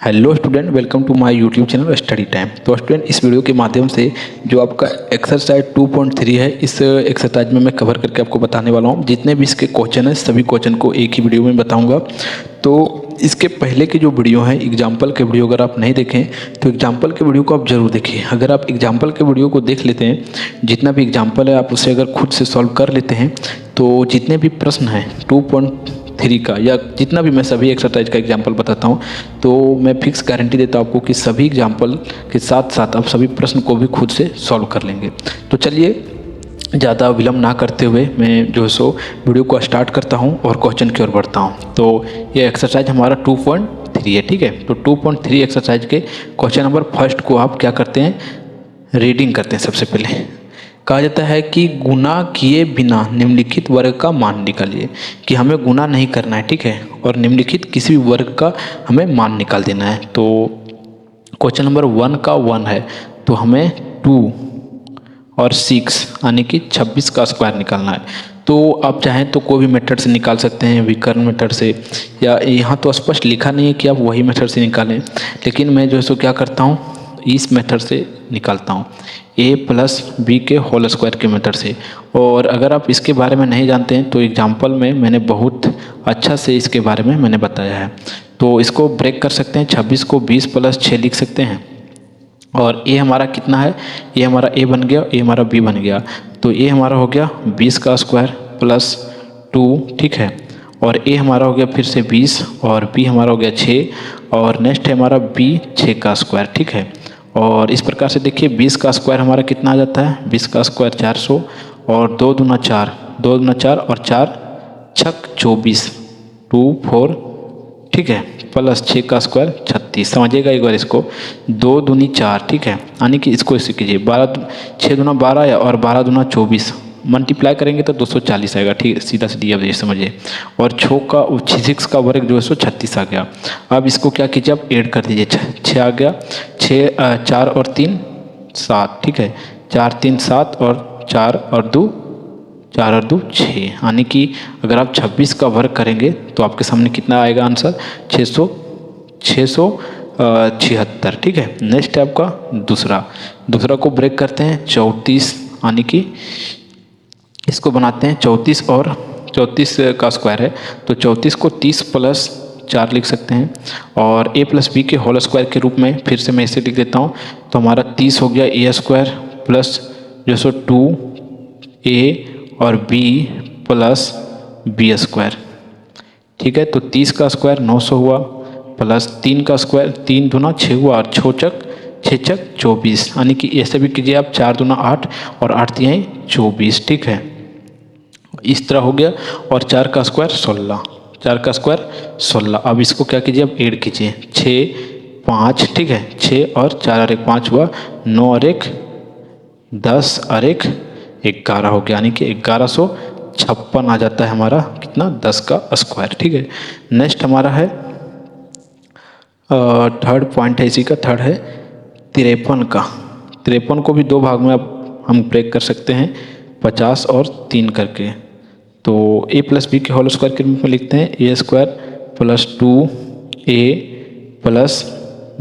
Hello student, welcome to my YouTube channel study time. तो student, इस video के माध्यम से जो आपका एक्सरसाइज 2.3 है, इस एक्सरसाइज में मैं कवर करके आपको बताने वाला हूँ। जितने भी इसके क्वेश्चन हैं सभी क्वेश्चन को एक ही वीडियो में बताऊँगा। तो इसके पहले की जो वीडियो है एग्जाम्पल के वीडियो, अगर आप नहीं देखें तो एग्जाम्पल के वीडियो को आप जरूर देखिए। अगर आप एग्जाम्पल के वीडियो को देख लेते हैं, जितना भी एग्जाम्पल है आप उसे अगर खुद से सॉल्व कर लेते हैं, तो जितने भी प्रश्न हैं 2.3 का या जितना भी मैं सभी एक्सरसाइज का एग्जाम्पल बताता हूँ, तो मैं फिक्स गारंटी देता हूँ आपको कि सभी एग्जाम्पल के साथ साथ आप सभी प्रश्न को भी खुद से सॉल्व कर लेंगे। तो चलिए ज़्यादा विलम्ब ना करते हुए मैं जो है सो वीडियो को स्टार्ट करता हूँ और क्वेश्चन की ओर बढ़ता हूँ। तो ये एक्सरसाइज हमारा 2.3 है, ठीक है। तो 2.3 एक्सरसाइज के क्वेश्चन नंबर फर्स्ट को आप क्या करते हैं, रीडिंग करते हैं। सबसे पहले कहा जाता है कि गुना किए बिना निम्नलिखित वर्ग का मान निकालिए, कि हमें गुना नहीं करना है, ठीक है, और निम्नलिखित किसी भी वर्ग का हमें मान निकाल देना है। तो क्वेश्चन नंबर 1 का 1 है, तो हमें 2 और 6 यानी कि 26 का स्क्वायर निकालना है। तो आप चाहें तो कोई भी मेथड से निकाल सकते हैं, विकर्ण मेथड से, या यहाँ तो स्पष्ट लिखा नहीं है कि आप वही मेथड से निकालें, लेकिन मैं जो है सो क्या करता हूँ, इस मेथड से निकालता हूँ, a प्लस बी के होल स्क्वायर के मेथड से। और अगर आप इसके बारे में नहीं जानते हैं तो एग्जाम्पल में मैंने बहुत अच्छा से इसके बारे में मैंने बताया है। तो इसको ब्रेक कर सकते हैं, 26 को 20 प्लस 6 लिख सकते हैं। और a हमारा कितना है, ये हमारा a बन गया, a हमारा b बन गया। तो a हमारा हो गया 20 का स्क्वायर प्लस 2, ठीक है। और a हमारा हो गया फिर से 20 और b हमारा हो गया 6, और नेक्स्ट है हमारा b 6 का स्क्वायर, ठीक है। और इस प्रकार से देखिए 20 का स्क्वायर हमारा कितना आ जाता है, 20 का स्क्वायर 400, और 2 दूना 4, 2 दूना 4 और 4 छक 24, 2 4, ठीक है, प्लस 6 का स्क्वायर 36। समझिएगा एक बार इसको, 2 दूनी 4, ठीक है, यानी कि इसको इसे कीजिए 6 दूना 12 और 12 दूना 24, मल्टीप्लाई करेंगे तो 240 आएगा, ठीक है, सीधा सीधी अब ये समझिए। और 6 का वर्ग जो है सो 36 आ गया। अब इसको क्या कीजिए, आप ऐड कर दीजिए, 6 आ गया, 6 4 और 3 7, ठीक है, 4 3 7 और 4 और 2 6, यानी कि अगर आप 26 का वर्ग करेंगे तो आपके सामने कितना आएगा आंसर, 676, ठीक है। नेक्स्ट है आपका दूसरा को ब्रेक करते हैं, 34, यानी कि इसको बनाते हैं 34, और 34 का स्क्वायर है तो 34 को 30 प्लस 4 लिख सकते हैं। और a प्लस बी के होल स्क्वायर के रूप में फिर से मैं इसे लिख देता हूँ, तो हमारा 30 हो गया a स्क्वायर प्लस जो सो 2a और b प्लस b स्क्वायर, ठीक है। तो 30 का स्क्वायर 900 हुआ, प्लस 3 का स्क्वायर 3 दूना 6 हुआ, और 6 छक 24, यानी कि ऐसे भी कीजिए आप, 4 दूना 8 और 8 तिहाई 24, ठीक है, इस तरह हो गया। और 4 का स्क्वायर 16। अब इसको क्या कीजिए, अब ऐड कीजिए, 6 5, ठीक है, 6 और 4 और 1 5 हुआ, 9 और 1 10 और 1 11 हो गया, यानी कि 1156 आ जाता है हमारा कितना, 10 का स्क्वायर, ठीक है। नेक्स्ट हमारा है थर्ड पॉइंट है, इसी का थर्ड है 53 का। 53 को भी 2 भाग में अब हम ब्रेक कर सकते हैं, 50 और 3 करके। तो a प्लस बी के होल स्क्वायर के रूप में लिखते हैं, a square plus 2a plus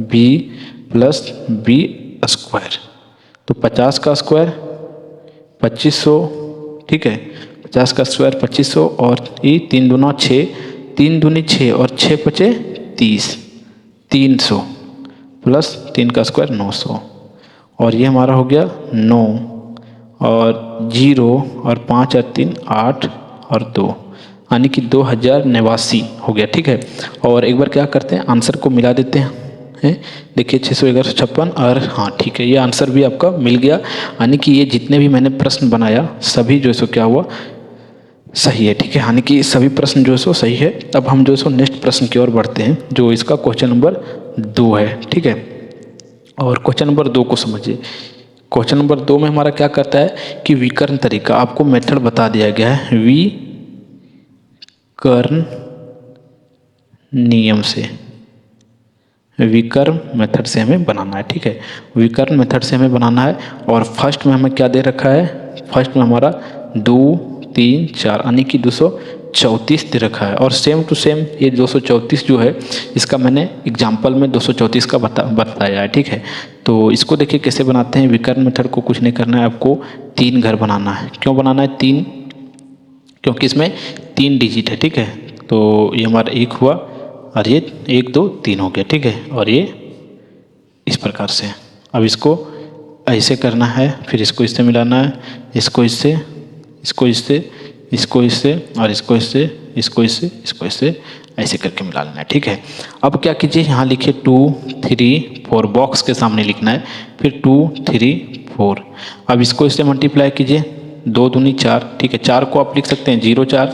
b plus b square. तो 50 का स्क्वायर 2500, ठीक है, 50 का स्क्वायर 2500, और ये 3 दूना 6, 3 दूनी 6 और 6 पचे 30, 300 प्लस 3 का स्क्वायर 900, और ये हमारा हो गया 9 और 0 और 5 और 3 8 और 2, यानी कि 2089 हो गया, ठीक है। और एक बार क्या करते हैं, आंसर को मिला देते हैं, देखिए 61156, और हाँ ठीक है, ये आंसर भी आपका मिल गया। यानी कि ये जितने भी मैंने प्रश्न बनाया सभी जो है सो क्या हुआ, सही है, ठीक है, यानी कि सभी प्रश्न जो है सो सही है। अब हम जो है सो नेक्स्ट प्रश्न की ओर बढ़ते हैं, जो इसका क्वेश्चन नंबर 2 है, ठीक है। और क्वेश्चन नंबर 2 को समझिए। क्वेश्चन नंबर 2 में हमारा क्या करता है कि विकर्ण तरीका, आपको मेथड बता दिया गया है, विकर्ण नियम से, विकर्ण मेथड से हमें बनाना है, ठीक है, विकर्ण मेथड से हमें बनाना है। और फर्स्ट में हमें क्या दे रखा है, फर्स्ट में हमारा 2 3 4, यानी कि 234 दे रखा है और सेम टू सेम ये 234 जो है इसका मैंने एग्जाम्पल में 234 का बताया है, ठीक है। तो इसको देखिए कैसे बनाते हैं। विकर्ण मेथड को कुछ नहीं करना है, आपको 3 घर बनाना है। क्यों बनाना है 3? क्योंकि इसमें 3 डिजिट है, ठीक है। तो ये हमारा 1 हुआ और ये 1 2 3 हो गया, ठीक है। और ये इस प्रकार से अब इसको ऐसे करना है, फिर इसको इससे मिलाना है, इसको इससे, इसको इससे, इसको इससे और इसको इससे, इसको इससे, इसको इससे, ऐसे करके मिला लेना है, ठीक है। अब क्या कीजिए, यहाँ लिखिए 2 3 4 बॉक्स के सामने लिखना है, फिर 2 3 4। अब इसको इससे मल्टीप्लाई कीजिए, 2 दूनी 4, ठीक है। 4 को आप लिख सकते हैं 0 4,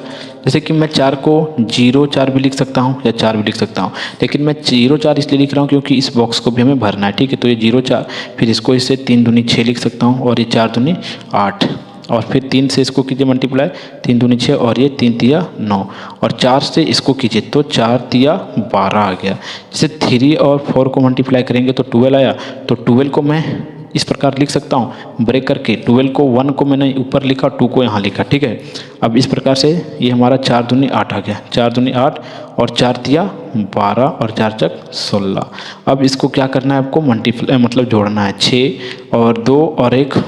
जैसे कि मैं 4 को 0 4 भी लिख सकता हूँ या 4 भी लिख सकता हूँ, लेकिन मैं 0 4 इसलिए लिख रहा हूँ क्योंकि इस बॉक्स को भी हमें भरना है, ठीक है। तो ये 0 4, फिर इसको इससे 3 दूनी 6 लिख सकता हूँ और ये 4 दूनी 8, और फिर 3 से इसको कीजिए मल्टीप्लाई, 3 दूनी 6 और ये 3 तिया 9, और 4 से इसको कीजिए तो 4 तिया 12 आ गया। जैसे 3 और 4 को मल्टीप्लाई करेंगे तो 12 आया, तो 12 को मैं इस प्रकार लिख सकता हूँ ब्रेक करके। 12 को 1 को मैंने ऊपर लिखा, 2 को यहाँ लिखा, ठीक है। अब इस प्रकार से ये हमारा 4 दूनी 8 आ गया, 4 दूनी 8 और 4 तिया 12 और 4 चक 16। अब इसको क्या करना है आपको, मल्टीप्लाई मतलब जोड़ना है, 6 और 2 और 1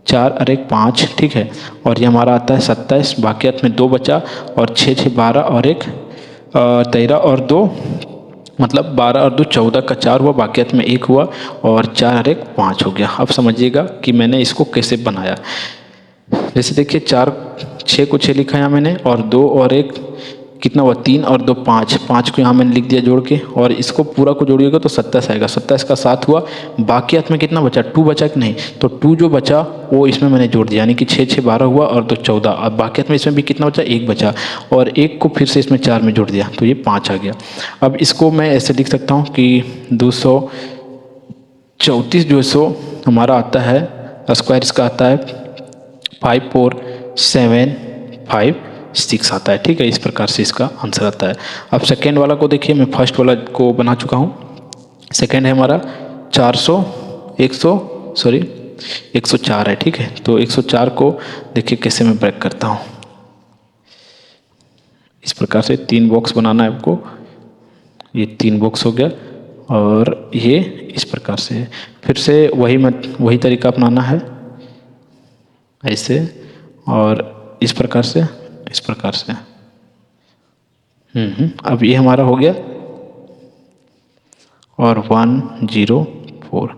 4 और 1 5, ठीक है। और ये हमारा आता है 27, बाकियात में 2 बचा और 6 6 12 और 1 13 और 2 मतलब 12 और 2 14 का 4 हुआ, बाकियात में 1 हुआ और 4 और 1 5 हो गया। अब समझिएगा कि मैंने इसको कैसे बनाया। जैसे देखिए 4 6 को 6 लिखा यहाँ मैंने, और 2 और 1 कितना हुआ, 3 और 2 5, 5 को यहाँ मैंने लिख दिया जोड़ के, और इसको पूरा को जोड़िएगा तो 27 आएगा, 27 का 7 हुआ। बाकियात में कितना बचा, 2 बचा कि नहीं, तो 2 जो बचा वो इसमें मैंने जोड़ दिया, यानी कि 6 6 12 हुआ और 2 14। अब बाकियात में इसमें भी कितना बचा, 1 बचा, और 1 को फिर से इसमें 4 में जोड़ दिया तो ये 5 आ गया। अब इसको मैं ऐसे लिख सकता हूँ कि 234 जो सो हमारा आता है स्क्वायर, इसका आता है 5 4 7 5 6 आता है, ठीक है। इस प्रकार से इसका आंसर आता है। अब सेकेंड वाला को देखिए, मैं फर्स्ट वाला को बना चुका हूँ। सेकेंड है हमारा 104 है, ठीक है। तो 104 को देखिए कैसे मैं ब्रेक करता हूँ। इस प्रकार से 3 बॉक्स बनाना है आपको, ये 3 बॉक्स हो गया, और ये इस प्रकार से फिर से वही तरीका अपनाना है, ऐसे और इस प्रकार से, इस प्रकार से। अब ये हमारा हो गया और 104।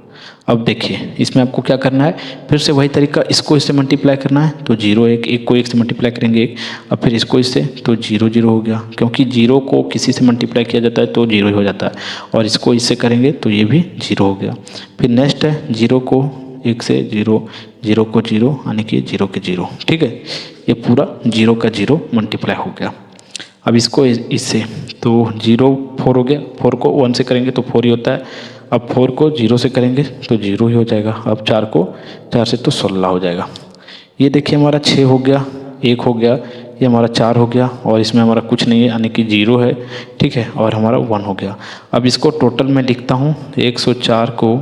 अब देखिए इसमें आपको क्या करना है, फिर से वही तरीका, इसको इससे मल्टीप्लाई करना है तो 0 1 1 को 1 से मल्टीप्लाई करेंगे 1, अब फिर इसको इससे तो 0 0 हो गया, क्योंकि 0 को किसी से मल्टीप्लाई किया जाता है तो 0 ही हो जाता है, और इसको इससे करेंगे तो ये भी 0 हो गया। फिर नेक्स्ट है 0 को 1 से 0, 0 को 0 यानी कि 0 के 0, ठीक है। ये पूरा 0 का 0 मल्टीप्लाई हो गया। अब इसको इससे तो 0 4 हो गया, 4 को 1 से करेंगे तो 4 ही होता है, अब 4 को 0 से करेंगे तो 0 ही हो जाएगा, अब 4 को 4 से तो 16 हो जाएगा। ये देखिए हमारा 6 हो गया, 1 हो गया, ये हमारा 4 हो गया, और इसमें हमारा कुछ नहीं है यानी कि 0 है, ठीक है, और हमारा 1 हो गया। अब इसको टोटल में लिखता हूँ, 104 को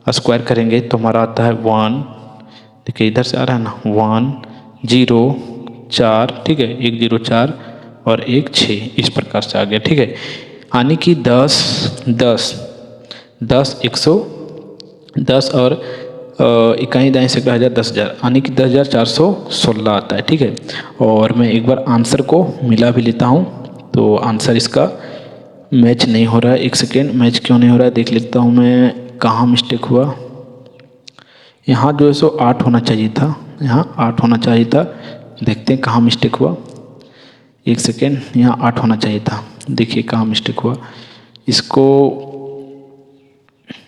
स्क्वायर करेंगे तो हमारा आता है 1, देखिए इधर से आ रहा है ना, 1 0 4, ठीक है, 1 0 4 और 1 6, इस प्रकार से आ गया, ठीक है। यानी कि 10 10 10 110 और इकाई दाएँ से 10,000 10,000, यानी कि 10,416 आता है, ठीक है। और मैं एक बार आंसर को मिला भी लेता हूँ, तो आंसर इसका मैच नहीं हो रहा है। एक सेकेंड, मैच क्यों नहीं हो रहा है देख लेता हूँ मैं कहाँ मिस्टेक हुआ। यहाँ जो है सो 8 होना चाहिए था, यहाँ 8 होना चाहिए था, देखते हैं कहाँ मिस्टेक हुआ। एक सेकेंड, यहाँ 8 होना चाहिए था, देखिए कहाँ मिस्टेक हुआ। इसको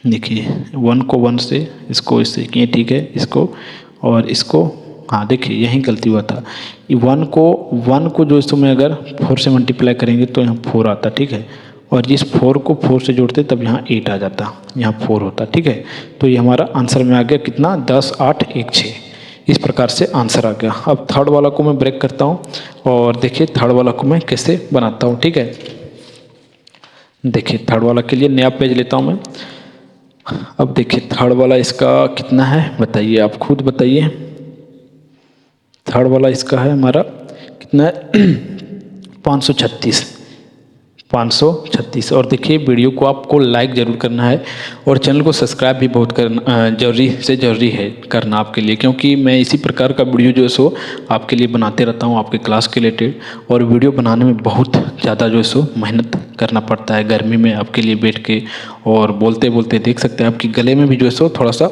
देखिए 1 को 1 से, इसको इससे किए, ठीक है, इसको और इसको, हाँ देखिए यहीं गलती हुआ था। 1 को जो इसमें अगर 4 से मल्टीप्लाई करेंगे तो यहाँ 4 आता, ठीक है, और जिस 4 को 4 से जोड़ते तब यहाँ 8 आ जाता, यहाँ 4 होता, ठीक है। तो ये हमारा आंसर में आ गया कितना, 10 8 1 6, इस प्रकार से आंसर आ गया। अब थर्ड वाला को मैं ब्रेक करता हूँ और देखिए थर्ड वाला को मैं कैसे बनाता हूँ, ठीक है। देखिए थर्ड वाला के लिए नया पेज लेता हूँ मैं। अब देखिए थर्ड वाला इसका कितना है बताइए, आप खुद बताइए। थर्ड वाला इसका है हमारा कितना है 536। और देखिए वीडियो को आपको लाइक ज़रूर करना है और चैनल को सब्सक्राइब भी बहुत करना ज़रूरी है करना आपके लिए, क्योंकि मैं इसी प्रकार का वीडियो जो है सो आपके लिए बनाते रहता हूँ आपके क्लास के रिलेटेड। और वीडियो बनाने में बहुत ज़्यादा जो है सो मेहनत करना पड़ता है गर्मी में आपके लिए बैठ के, और बोलते बोलते देख सकते हैं आपके गले में भी जो है सो थोड़ा सा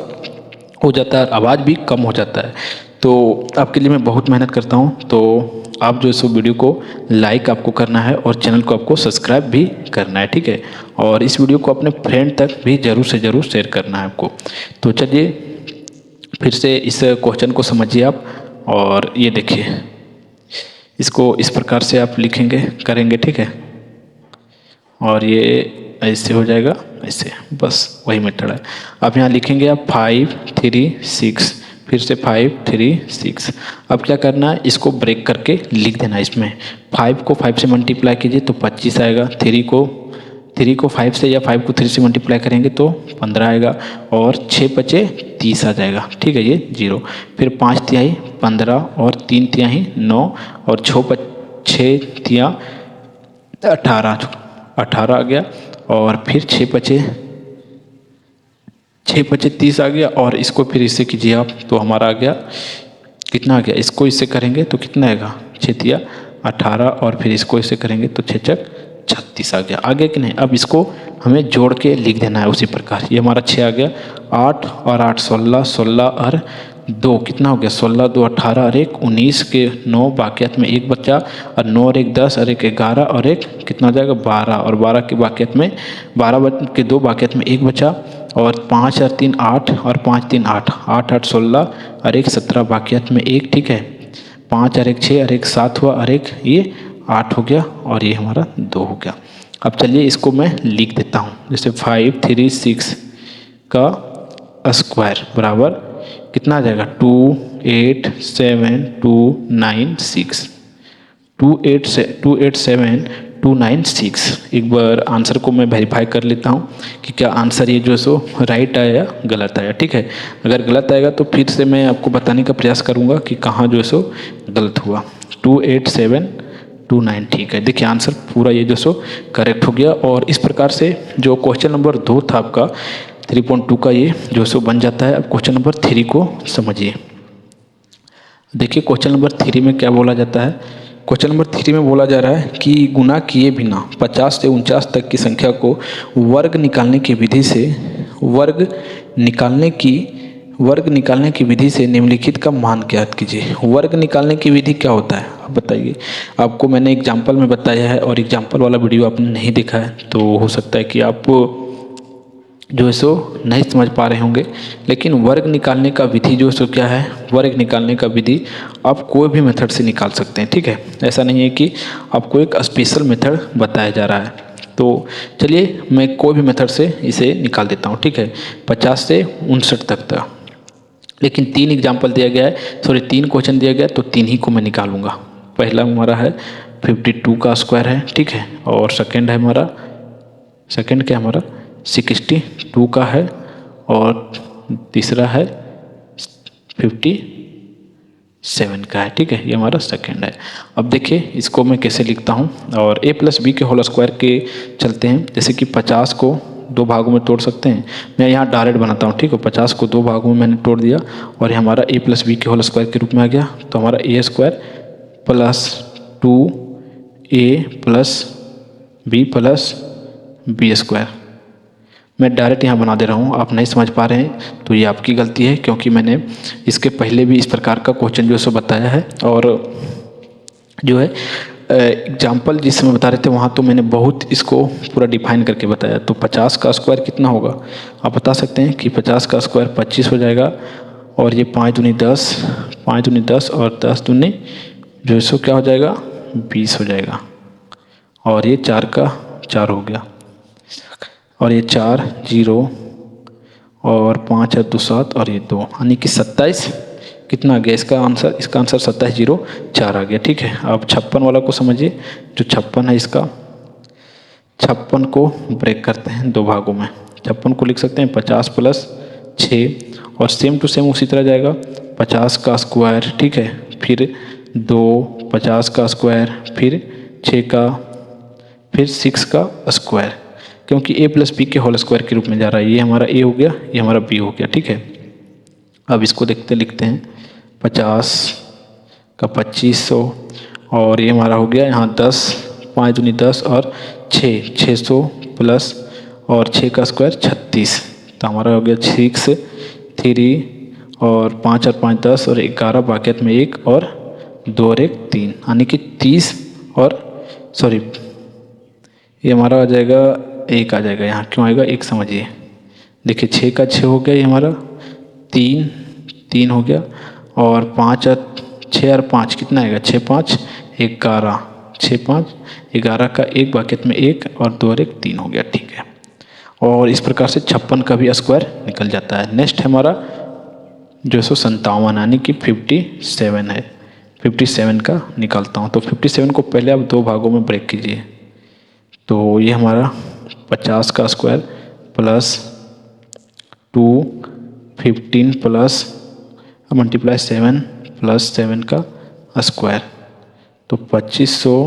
हो जाता है, आवाज़ भी कम हो जाता है। तो आपके लिए मैं बहुत मेहनत करता हूँ। तो आप जो है सो वीडियो को लाइक आपको करना है और चैनल को आपको सब्सक्राइब भी करना है, ठीक है। और इस वीडियो को अपने फ्रेंड तक भी ज़रूर से ज़रूर शेयर करना है आपको। तो चलिए फिर से इस क्वेश्चन को समझिए आप, और ये देखिए इसको इस प्रकार से आप लिखेंगे करेंगे, ठीक है। और ये ऐसे हो जाएगा, ऐसे, बस वही मेथड है। अब यहाँ लिखेंगे आप 5 3 6, फिर से 5 3 6। अब क्या करना है, इसको ब्रेक करके लिख देना। इसमें 5 को 5 से मल्टीप्लाई कीजिए तो 25 आएगा, 3 को 5 से या 5 को 3 से मल्टीप्लाई करेंगे तो 15 आएगा, और 6 बचे 30 आ जाएगा, ठीक है, ये 0। फिर 5 तिहाई 15 और 3 तिहाई 9 और 6 तिया 18 आ गया, और फिर 6 बचे 30 आ गया। और इसको फिर इससे कीजिए आप तो हमारा आ गया, कितना आ गया, इसको इससे करेंगे तो कितना आएगा, 6 तिया 18, और फिर इसको इससे करेंगे तो 6 चक 36 आ गया। आगे कि नहीं, अब इसको हमें जोड़ के लिख देना है उसी प्रकार। ये हमारा 6 आ गया, 8 और 8 16, 16 और 2 कितना हो गया, 16 2 18 और 1 19 के 9 बाकियात में 1 बचा, और 9 और 1 10 और 1 11 और 1 कितना हो जाएगा 12, और 12 के बाकियात में 12 के 2 बाकियात में 1 बचा, और 5 और 3 8 और 5 3 8 8 8 16 और 1 17 बाकियात में 1, ठीक है। 5 और 1 6 और 1 7 हुआ, और 1 ये 8 हो गया, और ये हमारा 2 हो गया। अब चलिए इसको मैं लिख देता हूँ, जैसे 5 3 6 का स्क्वायर बराबर कितना आ जाएगा, 2 8 7 2 9 6, 2 8 7 2 9 6। एक बार आंसर को मैं वेरीफाई कर लेता हूँ कि क्या आंसर ये जो है सो राइट आया या गलत आया, ठीक है। अगर गलत आएगा तो फिर से मैं आपको बताने का प्रयास करूँगा कि कहाँ जो है सो गलत हुआ। 2 8 7 2 9, ठीक है। देखिए आंसर पूरा ये जो सो करेक्ट हो गया। और इस प्रकार से जो क्वेश्चन नंबर 2 था आपका 3.2 का, ये जो सो बन जाता है। अब क्वेश्चन नंबर 3 को समझिए। देखिए क्वेश्चन नंबर 3 में क्या बोला जाता है। क्वेश्चन नंबर 3 में बोला जा रहा है कि गुना किए बिना 50 से 49 तक की संख्या को वर्ग निकालने की विधि से निम्नलिखित का मान ज्ञात कीजिए। वर्ग निकालने की विधि क्या होता है आप बताइए। आपको मैंने एग्जाम्पल में बताया है, और एग्जाम्पल वाला वीडियो आपने नहीं देखा है, तो हो सकता है कि आप जो है सो नहीं समझ पा रहे होंगे। लेकिन वर्ग निकालने का विधि जो है सो क्या है, वर्ग निकालने का विधि आप कोई भी मेथड से निकाल सकते हैं, ठीक है। ऐसा नहीं है कि आपको एक स्पेशल मेथड बताया जा रहा है। तो चलिए मैं कोई भी मेथड से इसे निकाल देता हूँ, ठीक है। 50 से 59 तक था, लेकिन 3 एग्जाम्पल दिया गया है, 3 क्वेश्चन दिया गया, तो 3 ही को मैं निकालूंगा। पहला हमारा है 52 का स्क्वायर है, ठीक है। और सेकंड है हमारा, सेकंड क्या हमारा 62 का है, और तीसरा है 57 का है, ठीक है। ये हमारा सेकंड है। अब देखिए इसको मैं कैसे लिखता हूँ, और a + b के होल स्क्वायर के चलते हैं। जैसे कि 50 को 2 भागों में तोड़ सकते हैं, मैं यहाँ डायरेक्ट बनाता हूँ, ठीक है। 50 को 2 भागों में मैंने तोड़ दिया, और ये हमारा a + b के होल स्क्वायर के रूप में आ गया। तो हमारा a² + 2a + b²। मैं डायरेक्ट यहाँ बना दे रहा हूँ, आप नहीं समझ पा रहे हैं तो ये आपकी गलती है, क्योंकि मैंने इसके पहले भी इस प्रकार का क्वेश्चन जो है सो बताया है। और जो है एग्जाम्पल जिस समय बता रहे थे वहाँ तो मैंने बहुत इसको पूरा डिफाइन करके बताया। तो 50 का स्क्वायर कितना होगा आप बता सकते हैं कि 50 का स्क्वायर 25 हो जाएगा, और ये 5 दूनी 10, 5 दूनी 10 और 10 दूनी जो है सो क्या हो जाएगा 20 हो जाएगा, और ये 4 का 4 हो गया, और ये 4 0 और 5 है 2 7 और ये 2, यानी कि 27 कितना आ गया इसका आंसर 27 0 4 आ गया, ठीक है। अब 56 वाला को समझिए। जो 56 है इसका 56 को ब्रेक करते हैं 2 भागों में। 56 को लिख सकते हैं 50 + 6, और सेम टू सेम उसी तरह जाएगा 50 का स्क्वायर, ठीक है। फिर 2 50 का स्क्वायर, फिर 6 का, फिर 6 का स्क्वायर, क्योंकि a प्लस बी के होल स्क्वायर के रूप में जा रहा है। ये हमारा a हो गया, ये हमारा b हो गया, ठीक है। अब इसको लिखते हैं 50 का 2500, और ये हमारा हो गया यहाँ 10, 5 दूनी 10 और 600 प्लस और 6 का स्क्वायर 36, तो हमारा हो गया 6 3 और 5 और 5 10 और 11 बाकियत में 1 और 2 और 1 3, यानी कि 30 और सॉरी ये हमारा आ जाएगा 1 आ जाएगा यहाँ, क्यों आएगा 1 समझिए। देखिए 6 का 6 हो गया, ये हमारा 3 हो गया, और 5 और 6 और 5 कितना आएगा 6 5 11, 6 5 11 का 1 बाकियत में 1 और 2 और 1 3 हो गया, ठीक है। और इस प्रकार से 56 का भी स्क्वायर निकल जाता है। नेक्स्ट हमारा जो 57 यानी कि 57 है, 57 का निकालता हूँ। तो 57 को पहले आप 2 भागों में ब्रेक कीजिए, तो ये हमारा 50 का square plus 2 15 plus multiply 7 plus 7 का स्क्वायर, तो 2500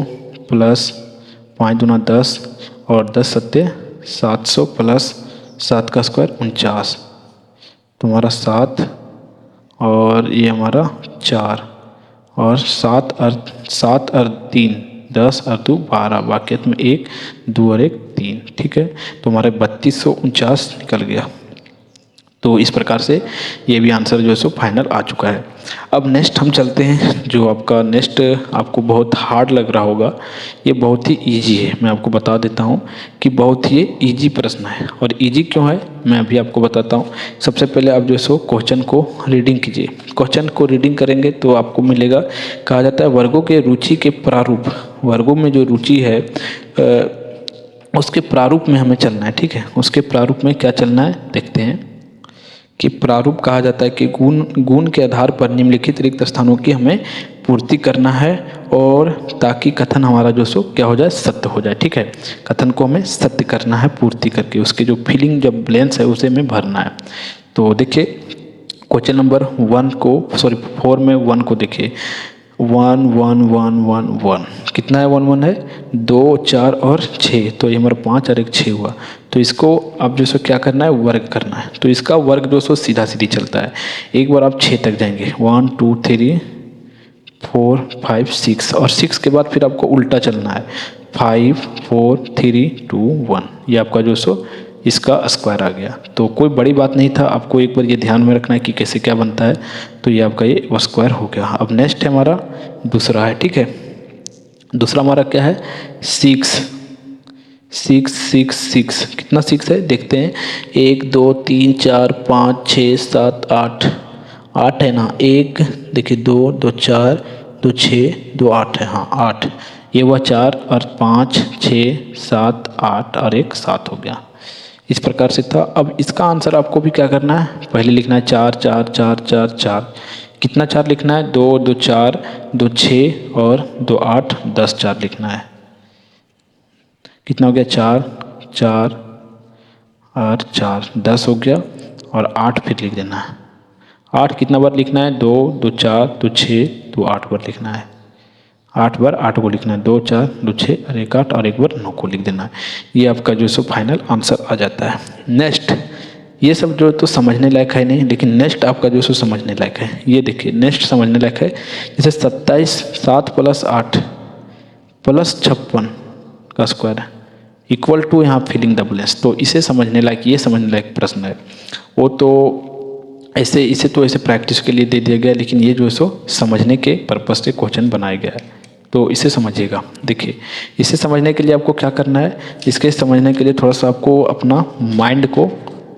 प्लस 5 दूना 10 और 10 सत्ते 700 प्लस 7 का स्क्वायर 49, तो हमारा 7 और ये हमारा 4 और 7 और 3 10 और 2 12 बाकियत में 1 2 और 1 3, ठीक है। तो हमारे 3249 निकल गया। तो इस प्रकार से ये भी आंसर जो है सो फाइनल आ चुका है। अब नेक्स्ट हम चलते हैं, जो आपका नेक्स्ट आपको बहुत हार्ड लग रहा होगा, ये बहुत ही इजी है। मैं आपको बता देता हूँ कि बहुत ही इजी प्रश्न है, और इजी क्यों है मैं अभी आपको बताता हूँ। सबसे पहले आप जो है सो क्वेश्चन को रीडिंग कीजिए। क्वेश्चन को रीडिंग करेंगे तो आपको मिलेगा, कहा जाता है वर्गों के रुचि के प्रारूप, वर्गों में जो रुचि है उसके प्रारूप में हमें चलना है, ठीक है। उसके प्रारूप में क्या चलना है देखते हैं कि प्रारूप कहा जाता है कि गुण के आधार पर निम्नलिखित रिक्त स्थानों की हमें पूर्ति करना है, और ताकि कथन हमारा जो सो क्या हो जाए सत्य हो जाए, ठीक है। कथन को हमें सत्य करना है पूर्ति करके, उसके जो फिलिंग जब ब्लैंक्स है उसे हमें भरना है। तो देखिए क्वेश्चन नंबर 4 में 1 को देखिए, 1 1 1 1 1 कितना है 1 1 है 2 4 और 6, तो ये हमारा 5 और 1 6 हुआ। तो इसको आप जो सो क्या करना है वर्ग करना है, तो इसका वर्ग जो सो सीधा सीधी चलता है। एक बार आप 6 तक जाएंगे 1 2 3 4 5 6, और 6 के बाद फिर आपको उल्टा चलना है 5 4 3 2 1, ये आपका जो सो इसका स्क्वायर आ गया। तो कोई बड़ी बात नहीं था, आपको एक बार ये ध्यान में रखना है कि कैसे क्या बनता है। तो ये आपका ये स्क्वायर हो गया। अब नेक्स्ट है हमारा दूसरा है, ठीक है। दूसरा हमारा क्या है 6 6 6 6 कितना 6 है देखते हैं, 1 2 3 4 5 6 7 8 8 है ना, 1 देखिए 2 2 4 2 6 2 8 है, हाँ 8, ये हुआ 4 और 5 6 7 8 और 1 7 हो गया। इस प्रकार से था। अब इसका आंसर आपको भी क्या करना है, पहले लिखना है 4 4 4 4 4, कितना 4 लिखना है 2 2 4 2 6 और 2 8 10 4 लिखना है। कितना हो गया 4 4 और 4 10 हो गया, और 8 फिर लिख देना है। 8 कितना बार लिखना है 2 2 4 2 6 2 8 बार लिखना है। 8 बार 8 को लिखना है, 2 4 2 6 और 1 8 और 1 बार 9 को लिख देना है। ये आपका जो सो फाइनल आंसर आ जाता है। नेक्स्ट ये सब जो तो समझने लायक है नहीं, लेकिन नेक्स्ट आपका जो सो समझने लायक है। ये देखिए नेक्स्ट समझने लायक है, जैसे 27 7 प्लस 8 प्लस 56 का स्क्वायर है इक्वल टू यहाँ फिलिंग द ब्लैंक्स। तो इसे समझने लायक, ये समझने लायक प्रश्न है। वो तो ऐसे इसे तो ऐसे प्रैक्टिस के लिए दे दिया गया, लेकिन ये जो है सो समझने के पर्पस से क्वेश्चन बनाया गया है। तो इसे समझिएगा। देखिए इसे समझने के लिए आपको क्या करना है, इसके समझने के लिए थोड़ा सा आपको अपना माइंड को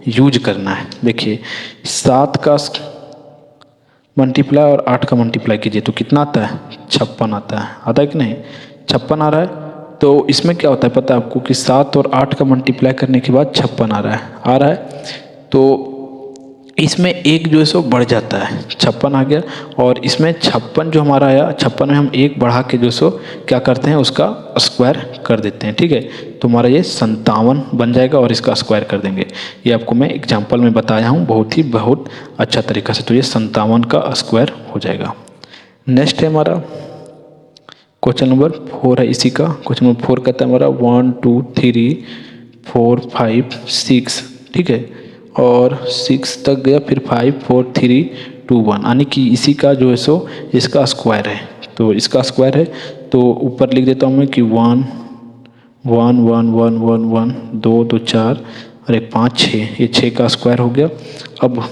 यूज करना है। देखिए 7 का मल्टीप्लाई और 8 का मल्टीप्लाई कीजिए तो कितना आता है 56 आता है कि नहीं, 56 आ रहा है। तो इसमें क्या होता है पता है आपको कि 7 और 8 का मल्टीप्लाई करने के बाद 56 आ रहा है। तो इसमें एक जो है सो बढ़ जाता है, 56 आ गया, और इसमें 56 जो हमारा आया 56 में हम एक बढ़ा के जो सो क्या करते हैं उसका स्क्वायर कर देते हैं, ठीक है। तो हमारा ये 57 बन जाएगा और इसका स्क्वायर कर देंगे। ये आपको मैं एग्जांपल में बताया हूँ बहुत अच्छा तरीका से। तो ये 57 का स्क्वायर हो जाएगा। नेक्स्ट है हमारा क्वेश्चन नंबर 4 है इसी का। क्वेश्चन नंबर 4 कहता है हमारा 1 2 3 4 5 6, ठीक है, और 6 तक गया, फिर 5 4 3 2 1, यानी कि इसी का जो है सो इसका स्क्वायर है। तो इसका स्क्वायर है तो ऊपर लिख देता हूँ मैं कि 1 1 1 1 1 1 2 2 4 और एक 5 6, ये 6 का स्क्वायर हो गया। अब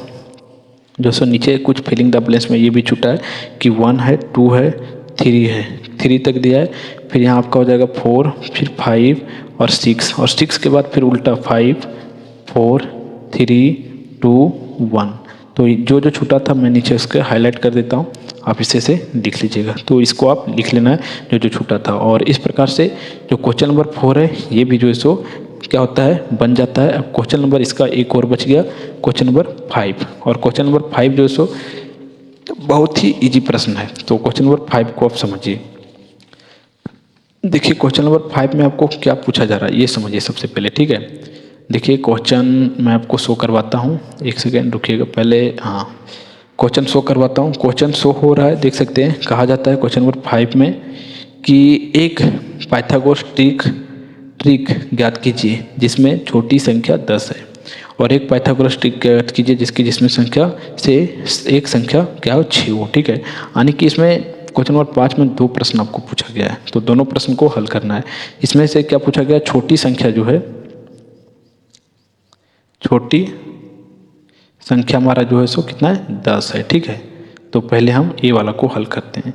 जो सो नीचे कुछ फिलिंग द ब्लैंक्स में ये भी छूटा है कि 1 है 2 है 3 है, 3 तक दिया है, फिर यहाँ आपका हो जाएगा 4, फिर 5 और 6, और 6 के बाद फिर उल्टा 5 4 3 2 1। तो जो जो छूटा था मैं नीचे उसके हाईलाइट कर देता हूँ, आप इसे से लिख लीजिएगा। तो इसको आप लिख लेना है जो जो छूटा था। और इस प्रकार से जो क्वेश्चन नंबर 4 है ये भी जो है सो क्या होता है, बन जाता है। अब क्वेश्चन नंबर इसका एक और बच गया, क्वेश्चन नंबर 5। और क्वेश्चन नंबर 5 जो है सो बहुत ही इजी प्रश्न है। तो क्वेश्चन नंबर 5 को आप समझिए। देखिए क्वेश्चन नंबर 5 में आपको क्या पूछा जा रहा है ये समझिए सबसे पहले, ठीक है। देखिए क्वेश्चन मैं आपको शो करवाता हूँ, एक सेकेंड रुकिएगा पहले। हाँ, क्वेश्चन शो करवाता हूँ। क्वेश्चन शो हो रहा है, देख सकते हैं। कहा जाता है क्वेश्चन नंबर 5 में कि एक पाइथागोरस ट्रिक ज्ञात कीजिए जिसमें छोटी संख्या 10 है, और एक पाइथागोरस ट्रिक ज्ञात कीजिए जिसमें संख्या से एक संख्या क्या हो 6 हो, ठीक है। यानी कि इसमें क्वेश्चन नंबर 5 में 2 प्रश्न आपको पूछा गया है, तो दोनों प्रश्न को हल करना है। इसमें से क्या पूछा गया, छोटी संख्या जो है, छोटी संख्या हमारा जो है सो कितना है 10 है, ठीक है। तो पहले हम ये वाला को हल करते हैं।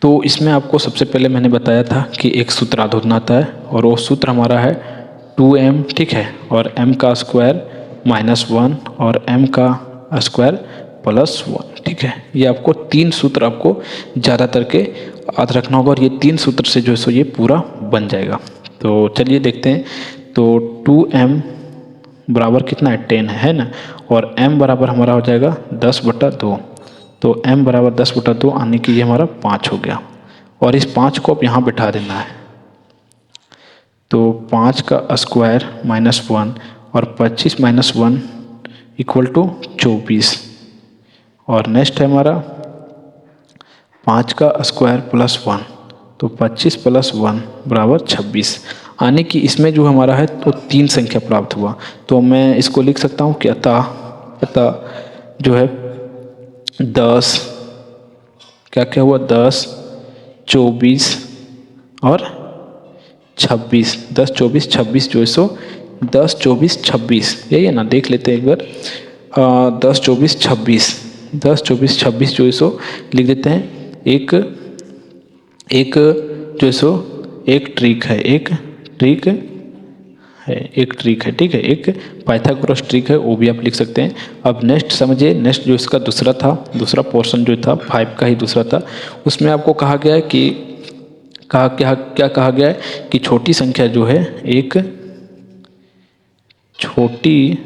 तो इसमें आपको सबसे पहले मैंने बताया था कि एक सूत्र ढूंढना आता है, और वो सूत्र हमारा है 2m, ठीक है, और m का स्क्वायर -1 और m का स्क्वायर +1, ठीक है। ये आपको 3 सूत्र आपको ज़्यादातर के याद रखना होगा, और ये 3 सूत्र से जो है सो ये पूरा बन जाएगा। तो चलिए देखते हैं। तो 2m बराबर कितना है 10 है ना, और m बराबर हमारा हो जाएगा 10/2। तो m बराबर 10/2 आने की ये हमारा 5 हो गया, और इस 5 को अब यहाँ बिठा देना है। तो 5 का स्क्वायर -1 और 25 - 1 = 24, और नेक्स्ट है हमारा 5 का स्क्वायर +1, तो 25 + 1 = 26। यानी कि इसमें जो हमारा है तो 3 संख्या प्राप्त हुआ। तो मैं इसको लिख सकता हूँ कि अतः जो है 10 क्या क्या हुआ, 10 24 और 26, 10 24 26 जो है सो 10 24 26, यही है ना, देख लेते हैं एक बार। 10 24 26, 10 24 26 जो है सो लिख देते हैं। एक जो है सो एक ट्रिक है, एक ट्रिक है, ठीक है, एक पाइथागोरस ट्रिक है, वो भी आप लिख सकते हैं। अब नेक्स्ट समझिए, नेक्स्ट जो इसका दूसरा था, दूसरा पोर्शन जो था 5 का ही दूसरा था, उसमें आपको कहा गया है कि क्या कहा गया है कि छोटी संख्या जो है, एक छोटी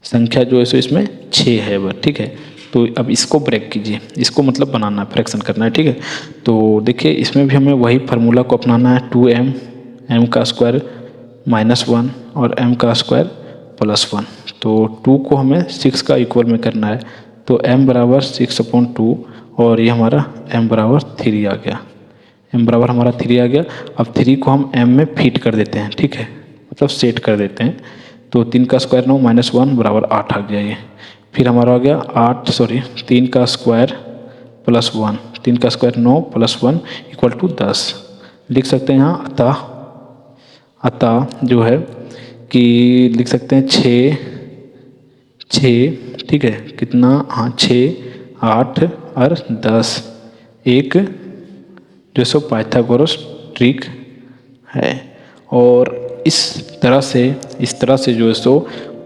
संख्या जो है सो इसमें 6 है बस, ठीक है। तो अब इसको ब्रेक कीजिए, इसको मतलब बनाना है, फ्रैक्शन करना है, ठीक है। तो देखिए इसमें भी हमें वही फार्मूला को अपनाना है, 2m, m का स्क्वायर -1 और m का स्क्वायर +1। तो 2 को हमें 6 का इक्वल में करना है, तो m बराबर 6/2, और ये हमारा m बराबर 3 आ गया, m बराबर हमारा 3 आ गया। अब 3 को हम m में फिट कर देते हैं, ठीक है, मतलब सेट कर देते हैं। तो 3 का स्क्वायर 9 -1 = 8 आ गया ये। फिर हमारा हो गया 3 का स्क्वायर +1, 3 का स्क्वायर 9 + 1 = 10। लिख सकते हैं यहाँ अतः जो है कि लिख सकते हैं 6, ठीक है, कितना, हाँ 6 8 और 10 एक जो सो पाइथागोरस ट्रिक है। और इस तरह से जो है सो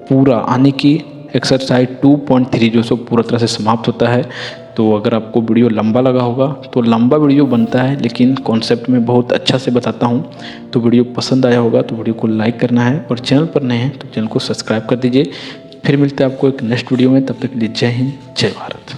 पूरा यानी कि एक्सरसाइज 2.3 जो सो पूरा तरह से समाप्त होता है। तो अगर आपको वीडियो लंबा लगा होगा तो लंबा वीडियो बनता है, लेकिन कॉन्सेप्ट में बहुत अच्छा से बताता हूँ। तो वीडियो पसंद आया होगा तो वीडियो को लाइक करना है, और चैनल पर नए हैं तो चैनल को सब्सक्राइब कर दीजिए। फिर मिलते हैं आपको एक नेक्स्ट वीडियो में, तब तक के लिए जय हिंद, जय भारत।